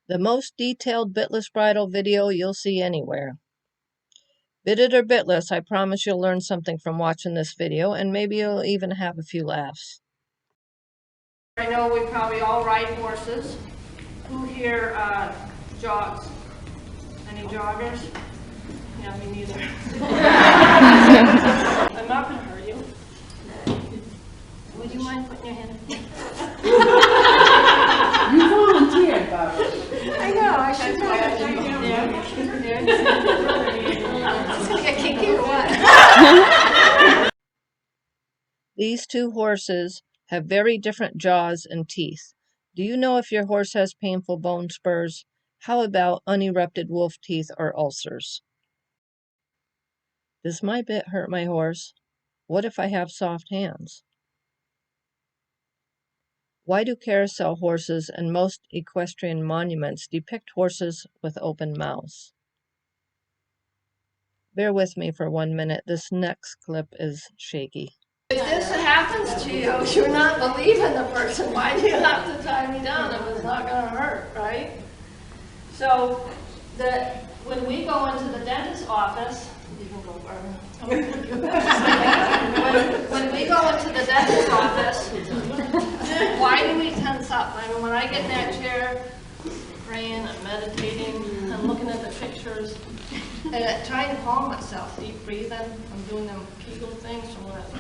The most detailed bitless bridle video you'll see anywhere. Bitted or bitless, I promise you'll learn something from watching this video, and maybe you'll even have a few laughs. I know we probably all ride horses. Who here jogs? Any joggers? Yeah, me neither. I'm not going to hurt you. Would you mind putting your hand in? You volunteered, Barbara. I know, I should It's going to get kinky or what? These two horses have very different jaws and teeth. Do you know if your horse has painful bone spurs? How about unerupted wolf teeth or ulcers? Does my bit hurt my horse? What if I have soft hands? Why do carousel horses and most equestrian monuments depict horses with open mouths? Bear with me for 1 minute. This next clip is shaky. If this happens to you, you're not believing the person. Why do you have to tie me down if it's not going to hurt, right? So when we go into the dentist's office, you can go, Barbara. when we go into the dentist's office, why do we tense up? I mean, when I get in that chair, praying and meditating and looking at the pictures and trying to calm myself, deep breathing, I'm doing them Kegel things from when I was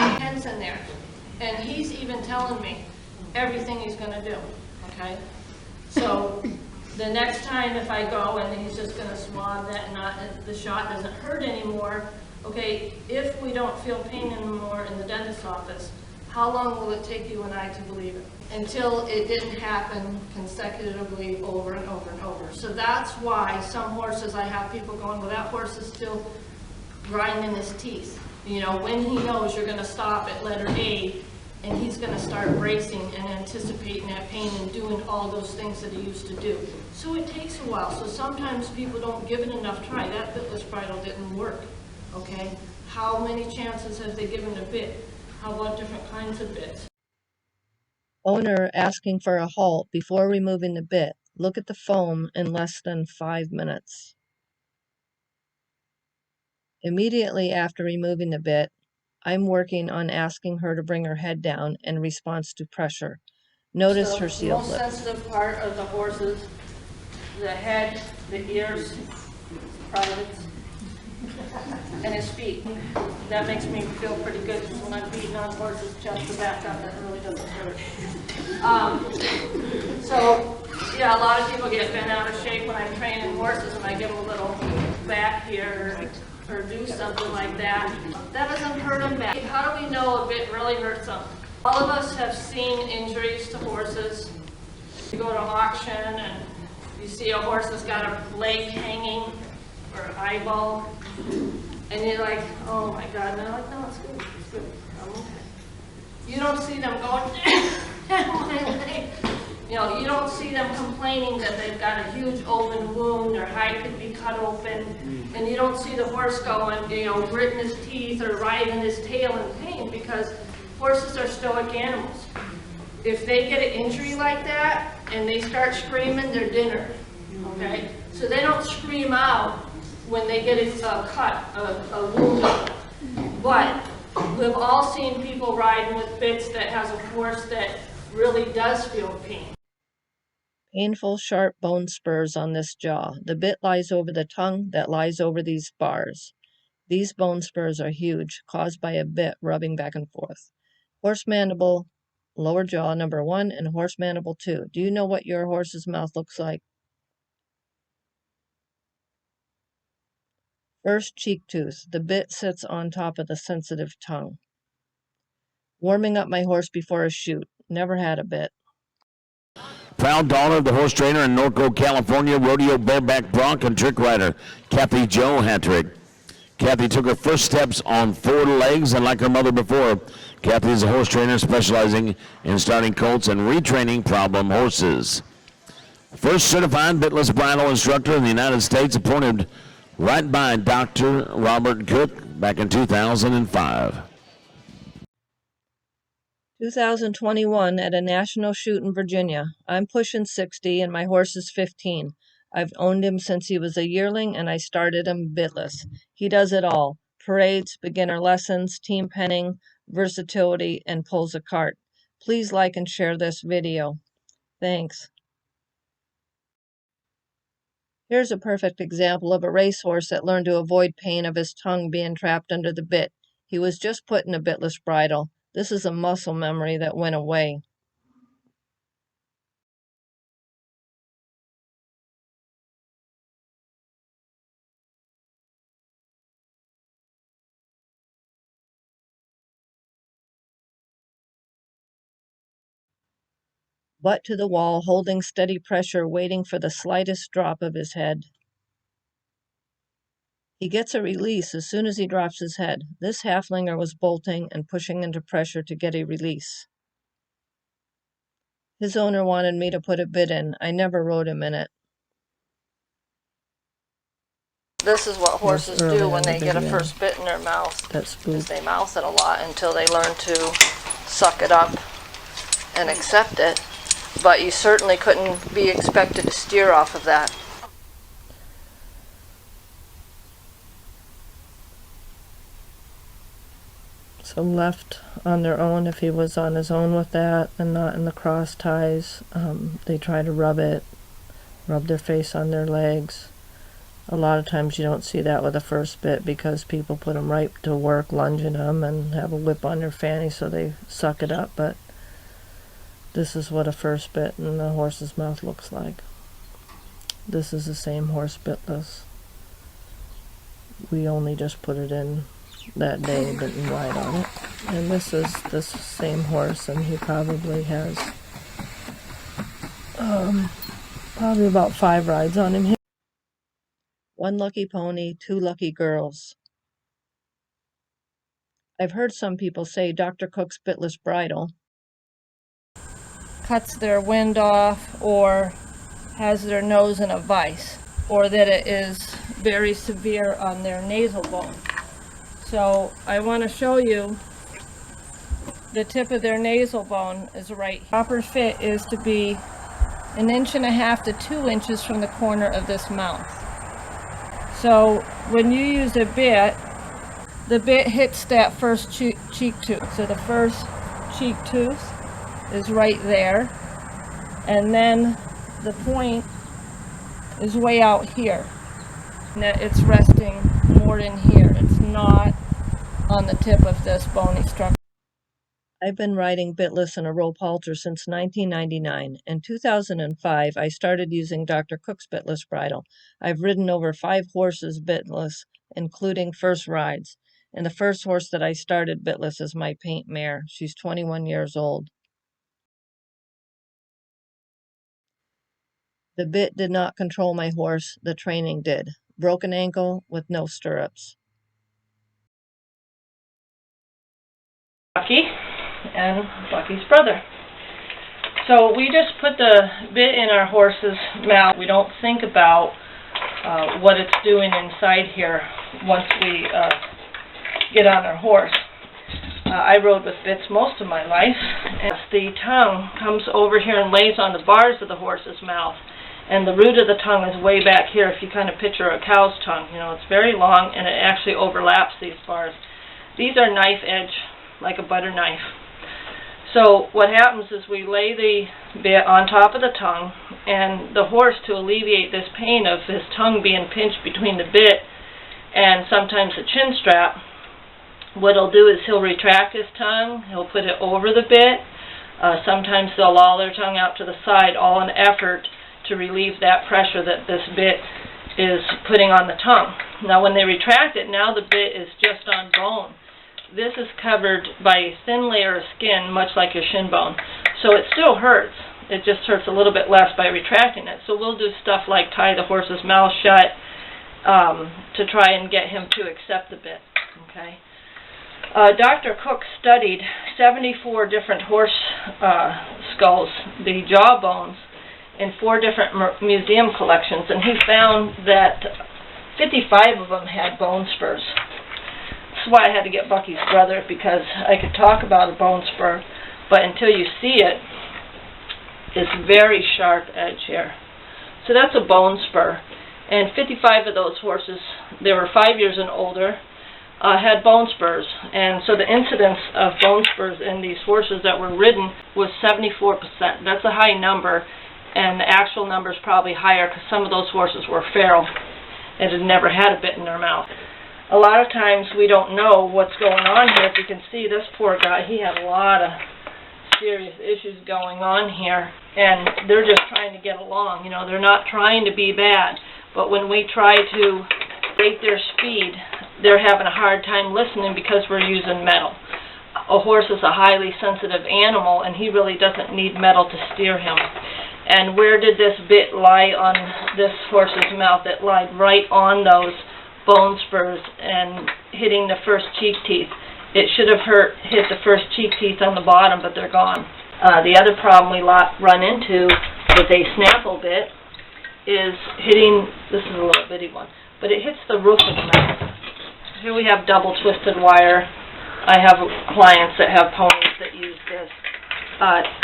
pregnant. Tense in there. And he's even telling me everything he's going to do, okay? So the next time if I go and he's just going to swab that and the shot doesn't hurt anymore, okay, if we don't feel pain anymore in the dentist's office, how long will it take you and I to believe it? Until it didn't happen consecutively over and over and over. So that's why some horses, I have people going, well, that horse is still grinding his teeth. You know, when he knows you're going to stop at letter A, and he's going to start bracing and anticipating that pain and doing all those things that he used to do. So it takes a while. So sometimes people don't give it enough try. That bitless bridle didn't work, okay? How many chances have they given a bit? How about different kinds of bits? Owner asking for a halt before removing the bit. Look at the foam in less than 5 minutes. Immediately after removing the bit, I'm working on asking her to bring her head down in response to pressure. Notice her sealed lips. The most sensitive part of the horses, the head, the ears, privates, and his feet. That makes me feel pretty good because when I'm beating on horses' chest to back up, that really doesn't hurt. So, yeah, a lot of people get bent out of shape when I'm training horses and I give them a little back here or do something like that. That doesn't hurt them back. How do we know if it really hurts them? All of us have seen injuries to horses. You go to auction and you see a horse that's got a leg hanging or an eyeball, and you're like, oh my God, no, it's good, it's good, I'm okay. You don't see them going, my leg. You know, you don't see them complaining that they've got a huge open wound, their hide could be cut open, and you don't see the horse going, you know, gritting his teeth or riding his tail in pain, because horses are stoic animals. If they get an injury like that and they start screaming, they're dinner, okay? So they don't scream out when they get a cut, a wound. But we've all seen people riding with bits that has a horse that really does feel pain. Painful, sharp bone spurs on this jaw. The bit lies over the tongue that lies over these bars. These bone spurs are huge, caused by a bit rubbing back and forth. Horse mandible, lower jaw, number 1, and horse mandible 2. Do you know what your horse's mouth looks like? First cheek tooth. The bit sits on top of the sensitive tongue. Warming up my horse before a shoot. Never had a bit. Proud daughter of the horse trainer in Norco, California, rodeo bareback bronc and trick rider, Cathie Jo Hatrick. Cathie took her first steps on 4 legs, and like her mother before, Cathie is a horse trainer specializing in starting colts and retraining problem horses. First certified bitless bridle instructor in the United States, appointed right by Dr. Robert Cook back in 2005. 2021 at a national shoot in Virginia. I'm pushing 60 and my horse is 15. I've owned him since he was a yearling and I started him bitless. He does it all: parades, beginner lessons, team penning, versatility, and pulls a cart. Please like and share this video. Thanks. Here's a perfect example of a racehorse that learned to avoid pain of his tongue being trapped under the bit. He was just put in a bitless bridle. This is a muscle memory that went away. Butt to the wall, holding steady pressure, waiting for the slightest drop of his head. He gets a release as soon as he drops his head. This halflinger was bolting and pushing into pressure to get a release. His owner wanted me to put a bit in. I never rode him in it. This is what horses do when they get a first bit in their mouth. Is they mouth it a lot until they learn to suck it up and accept it. But you certainly couldn't be expected to steer off of that. So left on their own, if he was on his own with that and not in the cross ties, they try to rub their face on their legs. A lot of times you don't see that with a first bit because people put them right to work lunging them and have a whip on their fanny so they suck it up, but this is what a first bit in the horse's mouth looks like. This is the same horse bitless. We only just put it in that day, didn't ride on it. And this is the same horse, and he probably has probably about 5 rides on him. 1 lucky pony, 2 lucky girls. I've heard some people say Dr. Cook's Bitless Bridle cuts their wind off or has their nose in a vise, or that it is very severe on their nasal bone. So I want to show you the tip of their nasal bone is right here. Proper fit is to be 1.5 to 2 inches from the corner of this mouth. So when you use a bit, the bit hits that first cheek tooth. So the first cheek tooth is right there, and then the point is way out here. And it's resting more in here. It's not on the tip of this bony structure. I've been riding bitless in a rope halter since 1999. In 2005, I started using Dr. Cook's Bitless Bridle. I've ridden over 5 horses bitless, including first rides. And the first horse that I started bitless is my paint mare. She's 21 years old. The bit did not control my horse, the training did. Broken ankle with no stirrups. Bucky and Bucky's brother. So we just put the bit in our horse's mouth. We don't think about what it's doing inside here once we get on our horse. I rode with bits most of my life, and the tongue comes over here and lays on the bars of the horse's mouth. And the root of the tongue is way back here. If you kind of picture a cow's tongue, you know, it's very long and it actually overlaps these bars. These are knife edge, like a butter knife. So what happens is we lay the bit on top of the tongue, and the horse, to alleviate this pain of his tongue being pinched between the bit and sometimes the chin strap, what he'll do is he'll retract his tongue, he'll put it over the bit. Sometimes they'll loll their tongue out to the side, all in effort to relieve that pressure that this bit is putting on the tongue. Now when they retract it, now the bit is just on bone. This is covered by a thin layer of skin, much like your shin bone. So it still hurts. It just hurts a little bit less by retracting it. So we'll do stuff like tie the horse's mouth shut to try and get him to accept the bit. Okay. Dr. Cook studied 74 different horse skulls, the jaw bones, in 4 different museum collections, and he found that 55 of them had bone spurs. That's why I had to get Bucky's brother, because I could talk about a bone spur but until you see it, it's very sharp edge here. So that's a bone spur. And 55 of those horses, they were 5 years and older, had bone spurs. And so the incidence of bone spurs in these horses that were ridden was 74%. That's a high number, and the actual number is probably higher because some of those horses were feral and had never had a bit in their mouth. A lot of times we don't know what's going on here. If you can see this poor guy, he had a lot of serious issues going on here, and they're just trying to get along. You know, they're not trying to be bad, but when we try to rate their speed, they're having a hard time listening because we're using metal. A horse is a highly sensitive animal, and he really doesn't need metal to steer him. And where did this bit lie on this horse's mouth? It lied right on those bone spurs and hitting the first cheek teeth. It should have hit the first cheek teeth on the bottom, but they're gone. The other problem we run into with a snaffle bit is hitting, this is a little bitty one, but it hits the roof of the mouth. Here we have double twisted wire. I have clients that have ponies that use this.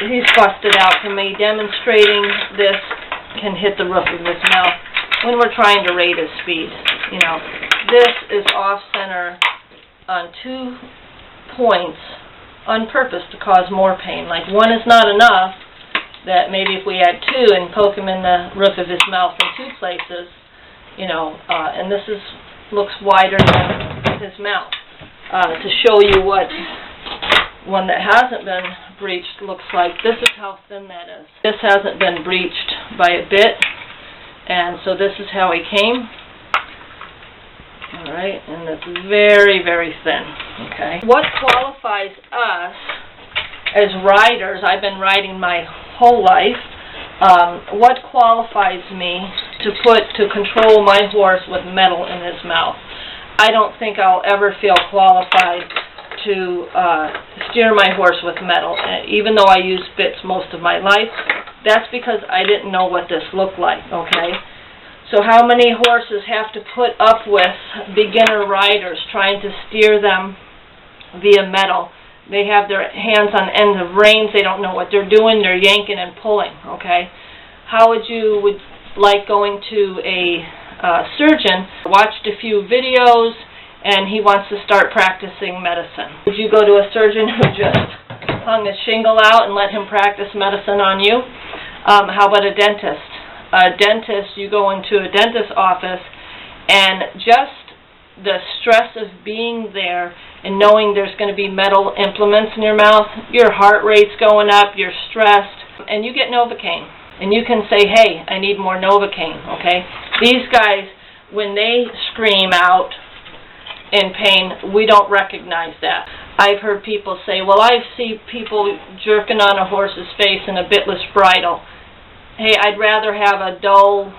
He's busted out from me demonstrating this can hit the roof of his mouth when we're trying to rate his speed. You know, this is off center on 2 points on purpose to cause more pain. Like, one is not enough, that maybe if we had 2 and poke him in the roof of his mouth in 2 places, you know, and this looks wider than his mouth. To show you what one that hasn't been breached looks like, this is how thin that is. This hasn't been breached by a bit, and so this is how he came. Alright, and it's very, very thin. Okay. What qualifies us as riders, I've been riding my whole life, what qualifies me to control my horse with metal in his mouth? I don't think I'll ever feel qualified to steer my horse with metal, even though I use bits most of my life. That's because I didn't know what this looked like, okay? So how many horses have to put up with beginner riders trying to steer them via metal? They have their hands on ends of reins, they don't know what they're doing, they're yanking and pulling, okay? How would you like going to a surgeon, watched a few videos, and he wants to start practicing medicine? Would you go to a surgeon who just hung a shingle out and let him practice medicine on you? How about a dentist? A dentist, you go into a dentist's office, and just the stress of being there and knowing there's going to be metal implements in your mouth, your heart rate's going up, you're stressed, and you get Novocaine. And you can say, hey, I need more Novocaine, okay? These guys, when they scream out in pain, we don't recognize that. I've heard people say, well, I see people jerking on a horse's face in a bitless bridle. Hey, I'd rather have a dull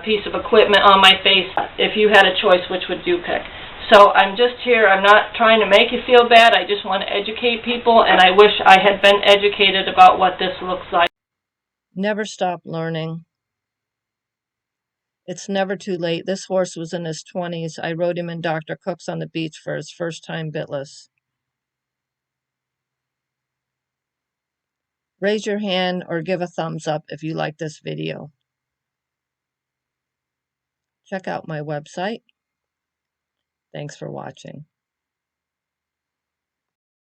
piece of equipment on my face. If you had a choice, which would you pick? So I'm just here, I'm not trying to make you feel bad, I just want to educate people, and I wish I had been educated about what this looks like. Never stop learning. It's never too late. This horse was in his 20s. I rode him in Dr. Cook's on the beach for his first time bitless. Raise your hand or give a thumbs up if you like this video. Check out my website. Thanks for watching.